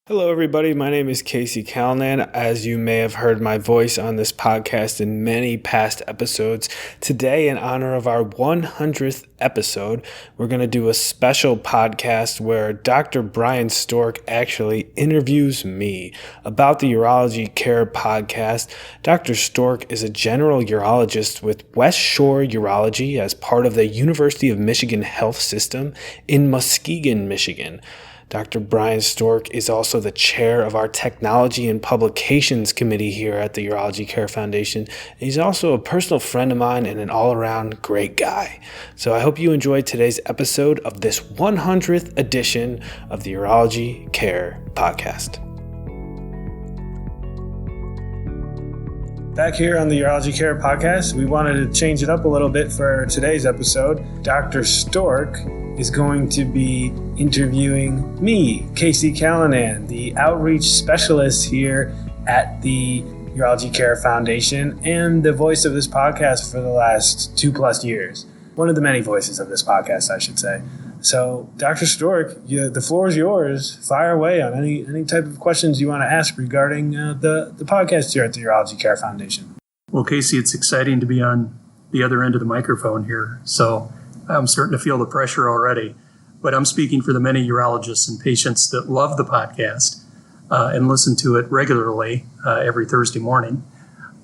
Hello, everybody. My name is Casey Callanan. As you may have heard my voice on this podcast in many past episodes, today, in honor of our 100th episode, we're going to do a special podcast where Dr. Brian Stork actually interviews me about the Urology Care Podcast. Dr. Stork is a general urologist with West Shore Urology as part of the University of Michigan Health System in Muskegon, Michigan. Dr. Brian Stork is also the chair of our Technology and Publications Committee here at the Urology Care Foundation. He's also a personal friend of mine and an all-around great guy. So I hope you enjoyed today's episode of this 100th edition of the Urology Care Podcast. Back here on the Urology Care Podcast, we wanted to change it up a little bit for today's episode. Dr. Stork is going to be interviewing me, Casey Callanan, the outreach specialist here at the Urology Care Foundation and the voice of this podcast for the last 2+ years. One of the many voices of this podcast, I should say. So, Dr. Stork, the floor is yours. Fire away on any type of questions you want to ask regarding the podcast here at the Urology Care Foundation. Well, Casey, it's exciting to be on the other end of the microphone here. So I'm starting to feel the pressure already. But I'm speaking for the many urologists and patients that love the podcast and listen to it regularly every Thursday morning.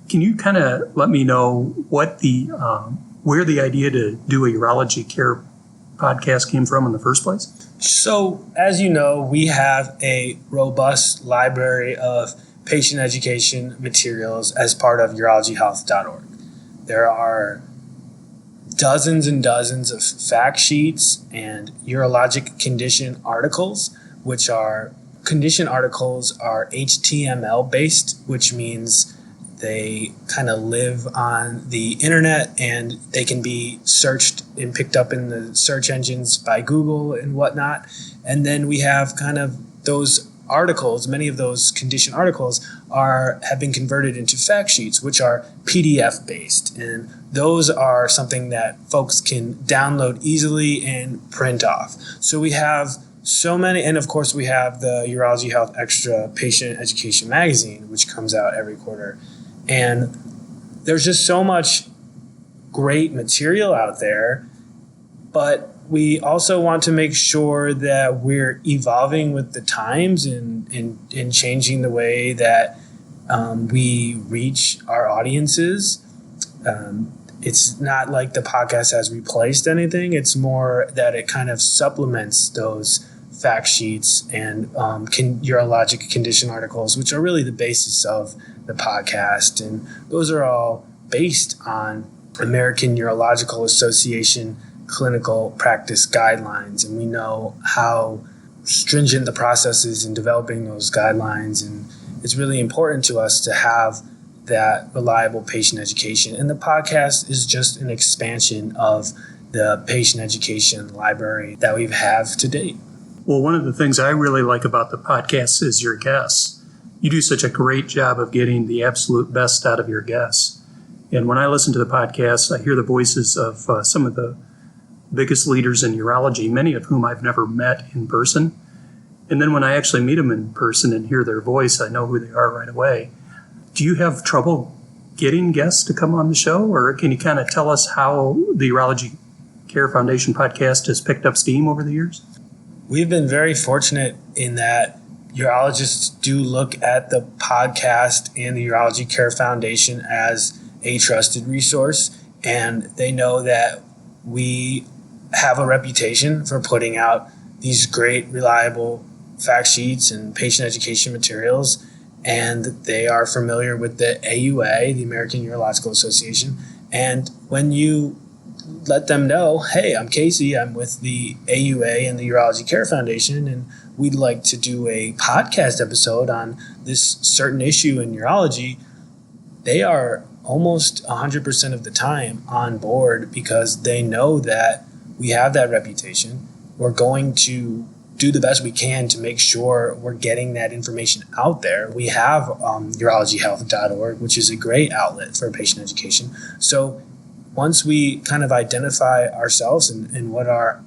Can you kind of let me know what where the idea to do a urology care podcast came from in the first place? So, as you know, we have a robust library of patient education materials as part of urologyhealth.org. There are dozens and dozens of fact sheets and urologic condition articles, which are condition articles are HTML based, which means they kind of live on the internet and they can be searched and picked up in the search engines by Google and whatnot. And then we have kind of those articles, many of those condition articles have been converted into fact sheets, which are PDF based. And those are something that folks can download easily and print off. So we have so many, and of course we have the Urology Health Extra Patient Education Magazine, which comes out every quarter. And there's just so much great material out there, but we also want to make sure that we're evolving with the times and changing the way that we reach our audiences. It's not like the podcast has replaced anything. It's more that it kind of supplements those fact sheets and urologic condition articles, which are really the basis of the podcast. And those are all based on American Urological Association clinical practice guidelines. And we know how stringent the process is in developing those guidelines. And it's really important to us to have that reliable patient education. And the podcast is just an expansion of the patient education library that we have to date. Well, one of the things I really like about the podcast is your guests. You do such a great job of getting the absolute best out of your guests. And when I listen to the podcast, I hear the voices of some of the biggest leaders in urology, many of whom I've never met in person. And then when I actually meet them in person and hear their voice, I know who they are right away. Do you have trouble getting guests to come on the show? Or can you kind of tell us how the Urology Care Foundation podcast has picked up steam over the years? We've been very fortunate in that urologists do look at the podcast and the Urology Care Foundation as a trusted resource, and they know that we have a reputation for putting out these great, reliable fact sheets and patient education materials, and they are familiar with the AUA, the American Urological Association. And when you let them know, hey, I'm Casey, I'm with the AUA and the Urology Care Foundation, and we'd like to do a podcast episode on this certain issue in urology, they are almost 100% of the time on board because they know that we have that reputation. We're going to do the best we can to make sure we're getting that information out there. We have urologyhealth.org, which is a great outlet for patient education. So once we kind of identify ourselves and what our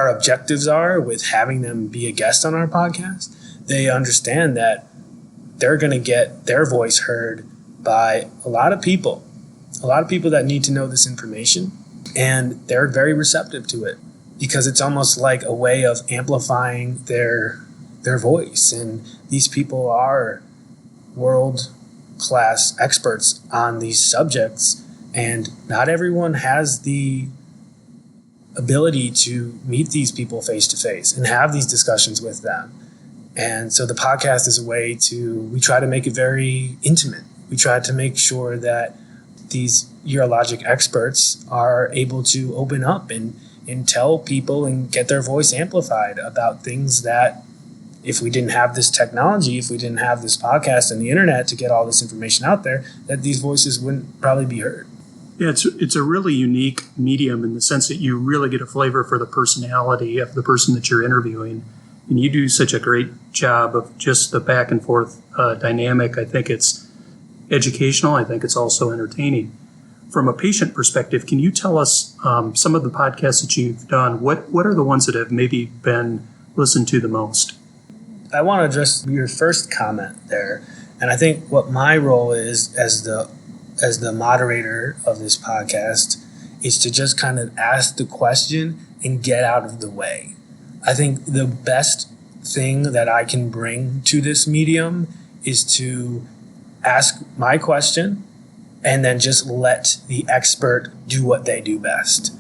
objectives are with having them be a guest on our podcast, they understand that they're going to get their voice heard by a lot of people that need to know this information, and they're very receptive to it because it's almost like a way of amplifying their voice. And these people are world-class experts on these subjects, and not everyone has the ability to meet these people face to face and have these discussions with them. And so the podcast is a way we try to make it very intimate. We try to make sure that these urologic experts are able to open up and tell people and get their voice amplified about things that if we didn't have this technology, if we didn't have this podcast and the internet to get all this information out there, that these voices wouldn't probably be heard. Yeah, it's a really unique medium in the sense that you really get a flavor for the personality of the person that you're interviewing. And you do such a great job of just the back and forth dynamic. I think it's educational. I think it's also entertaining. From a patient perspective, can you tell us some of the podcasts that you've done? What are the ones that have maybe been listened to the most? I want to address your first comment there. And I think what my role is as the moderator of this podcast is to just kind of ask the question and get out of the way. I think the best thing that I can bring to this medium is to ask my question and then just let the expert do what they do best.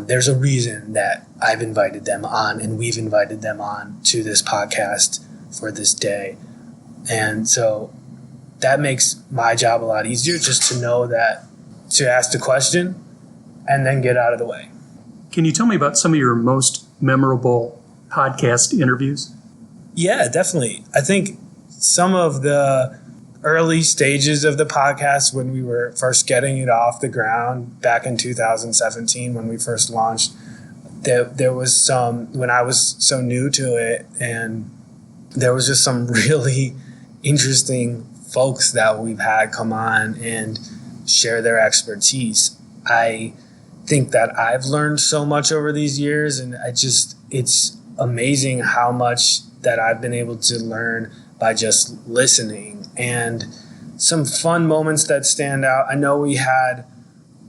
There's a reason that I've invited them on and we've invited them on to this podcast for this day. And so that makes my job a lot easier, just to know that to ask the question and then get out of the way. Can you tell me about some of your most memorable podcast interviews? Yeah, definitely. I think some of the early stages of the podcast when we were first getting it off the ground back in 2017 when we first launched, there was some, when I was so new to it, and there was just some really interesting folks that we've had come on and share their expertise. I think that I've learned so much over these years, and it's amazing how much that I've been able to learn by just listening. And some fun moments that stand out. I know we had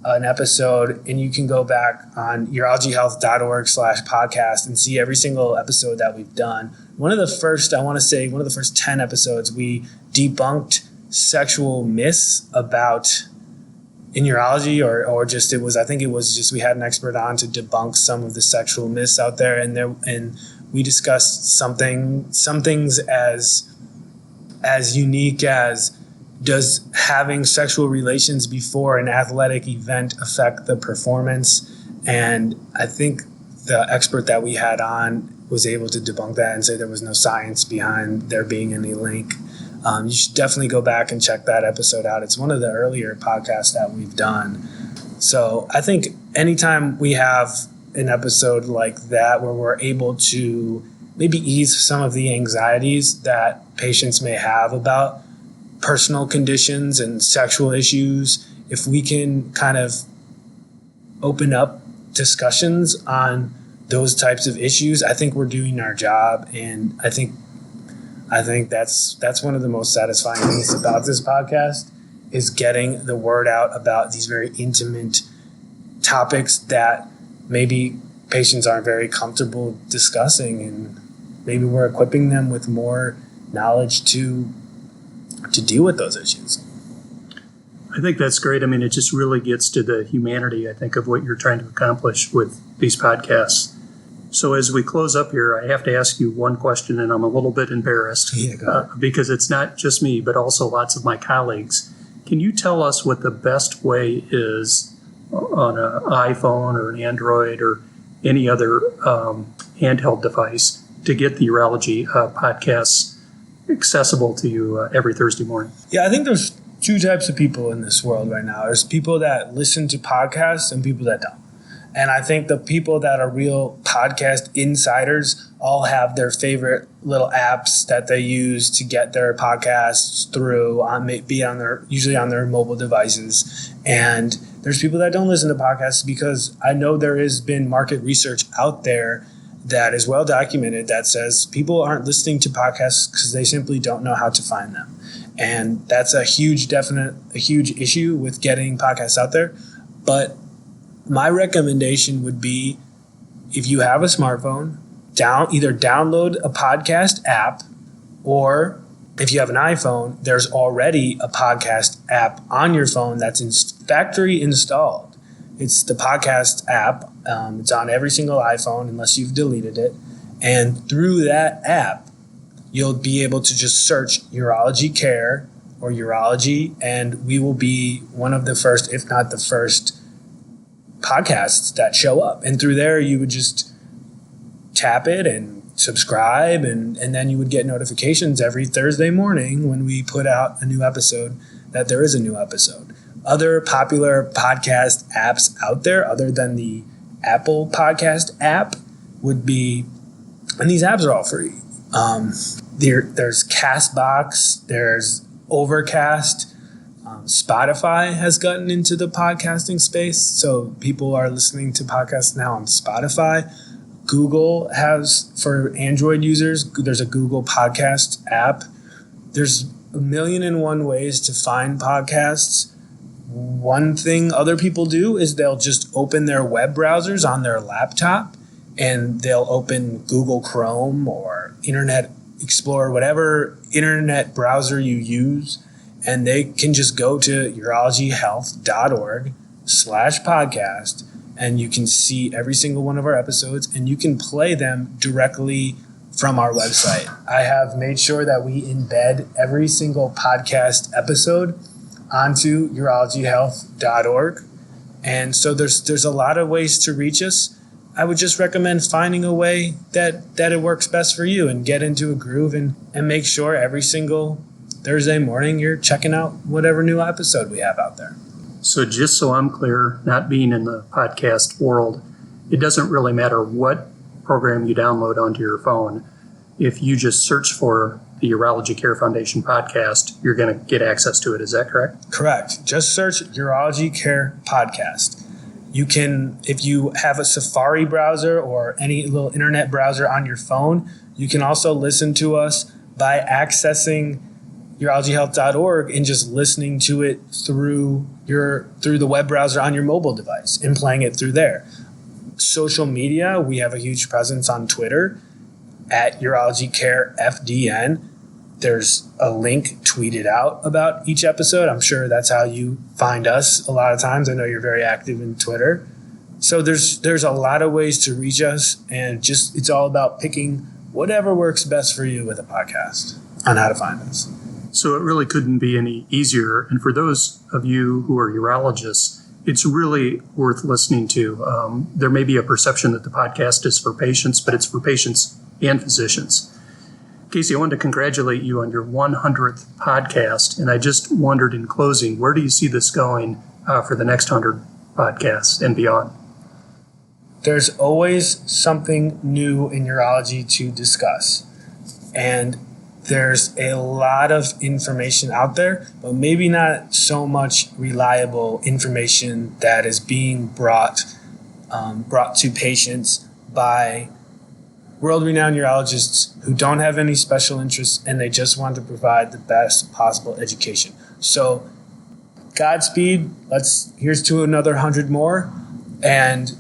an episode, and you can go back on urologyhealth.org/podcast and see every single episode that we've done. One of the first 10 episodes, we debunked sexual myths about in urology, or just we had an expert on to debunk some of the sexual myths out there, and we discussed some things as unique as, does having sexual relations before an athletic event affect the performance? And I think the expert that we had on was able to debunk that and say there was no science behind there being any link. You should definitely go back and check that episode out. It's one of the earlier podcasts that we've done. So I think anytime we have an episode like that where we're able to maybe ease some of the anxieties that patients may have about personal conditions and sexual issues, if we can kind of open up discussions on those types of issues, I think we're doing our job. And I think that's one of the most satisfying things about this podcast, is getting the word out about these very intimate topics that maybe patients aren't very comfortable discussing, and maybe we're equipping them with more knowledge to deal with those issues. I think that's great. I mean, it just really gets to the humanity, I think, of what you're trying to accomplish with these podcasts. So as we close up here, I have to ask you one question, and I'm a little bit embarrassed because it's not just me, but also lots of my colleagues. Can you tell us what the best way is on an iPhone or an Android or any other handheld device to get the urology podcasts accessible to you every Thursday morning? Yeah, I think there's two types of people in this world right now. There's people that listen to podcasts and people that don't. And I think the people that are real podcast insiders all have their favorite little apps that they use to get their podcasts through, usually on their mobile devices. And there's people that don't listen to podcasts, because I know there has been market research out there that is well documented that says people aren't listening to podcasts because they simply don't know how to find them. And that's a huge issue with getting podcasts out there. But my recommendation would be, if you have a smartphone, either download a podcast app, or if you have an iPhone, there's already a podcast app on your phone that's factory installed. It's the podcast app. It's on every single iPhone unless you've deleted it. And through that app, you'll be able to just search Urology Care or Urology, and we will be one of the first, if not the first, podcasts that show up. And through there, you would just tap it and subscribe, and then you would get notifications every Thursday morning when we put out a new episode that there is a new episode. Other popular podcast apps out there, other than the Apple Podcast app, would be, and these apps are all free. There's CastBox, there's Overcast. Spotify has gotten into the podcasting space, so people are listening to podcasts now on Spotify. Google has, for Android users, there's a Google Podcast app. There's 1,000,001 ways to find podcasts. One thing other people do is they'll just open their web browsers on their laptop, and they'll open Google Chrome or Internet Explorer, whatever internet browser you use, and they can just go to urologyhealth.org/podcast, and you can see every single one of our episodes, and you can play them directly from our website. I have made sure that we embed every single podcast episode onto urologyhealth.org. And so there's a lot of ways to reach us. I would just recommend finding a way that it works best for you, and get into a groove and make sure every single Thursday morning you're checking out whatever new episode we have out there. So just so I'm clear, not being in the podcast world, it doesn't really matter what program you download onto your phone. If you just search for the Urology Care Foundation podcast, you're going to get access to it. Is that correct? Correct. Just search Urology Care Podcast. You can, if you have a Safari browser or any little internet browser on your phone, you can also listen to us by accessing urologyhealth.org and just listening to it through the web browser on your mobile device and playing it through there. Social media, we have a huge presence on Twitter at Urology Care FDN. There's a link tweeted out about each episode. I'm sure that's how you find us a lot of times. I know you're very active in Twitter. So there's a lot of ways to reach us, and just it's all about picking whatever works best for you with a podcast on how to find us. So it really couldn't be any easier. And for those of you who are urologists, it's really worth listening to. There may be a perception that the podcast is for patients, but it's for patients and physicians. Casey, I wanted to congratulate you on your 100th podcast. And I just wondered, in closing, where do you see this going for the next 100 podcasts and beyond? There's always something new in urology to discuss. And there's a lot of information out there, but maybe not so much reliable information that is being brought to patients by world-renowned urologists who don't have any special interests, and they just want to provide the best possible education. So Godspeed. Here's to another 100 more. And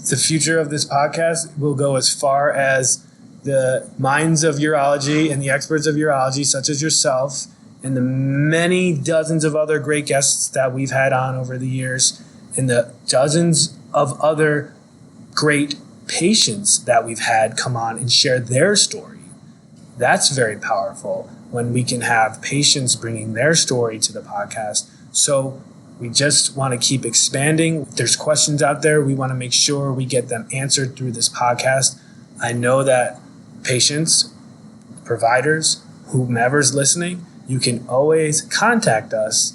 the future of this podcast will go as far as the minds of urology and the experts of urology, such as yourself, and the many dozens of other great guests that we've had on over the years, and the dozens of other great patients that we've had come on and share their story. That's very powerful when we can have patients bringing their story to the podcast. So we just want to keep expanding. If there's questions out there, we want to make sure we get them answered through this podcast. I know that patients, providers, whomever's listening, you can always contact us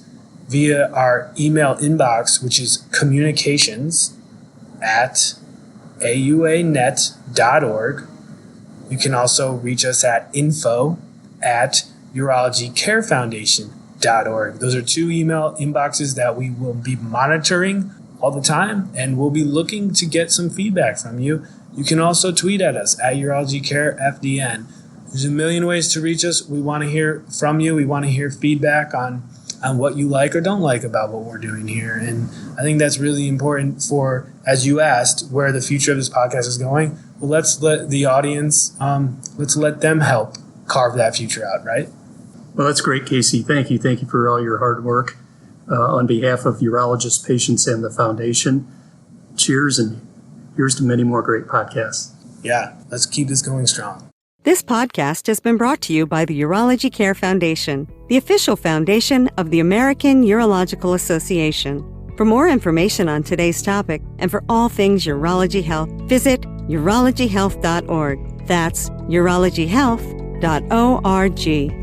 via our email inbox, which is communications@auanet.org. You can also reach us at info@urologycarefoundation.org. Those are two email inboxes that we will be monitoring all the time, and we'll be looking to get some feedback from you You can also tweet at us at Urology Care FDN. There's a million ways to reach us. We want to hear from you. We want to hear feedback on what you like or don't like about what we're doing here. And I think that's really important for, as you asked, where the future of this podcast is going. Well, let's let the audience, let's let them help carve that future out, right? Well, that's great, Casey. Thank you. Thank you for all your hard work. On behalf of urologists, patients, and the foundation, cheers, and here's to many more great podcasts. Yeah, let's keep this going strong. This podcast has been brought to you by the Urology Care Foundation, the official foundation of the American Urological Association. For more information on today's topic and for all things urology health, visit urologyhealth.org. That's urologyhealth.org.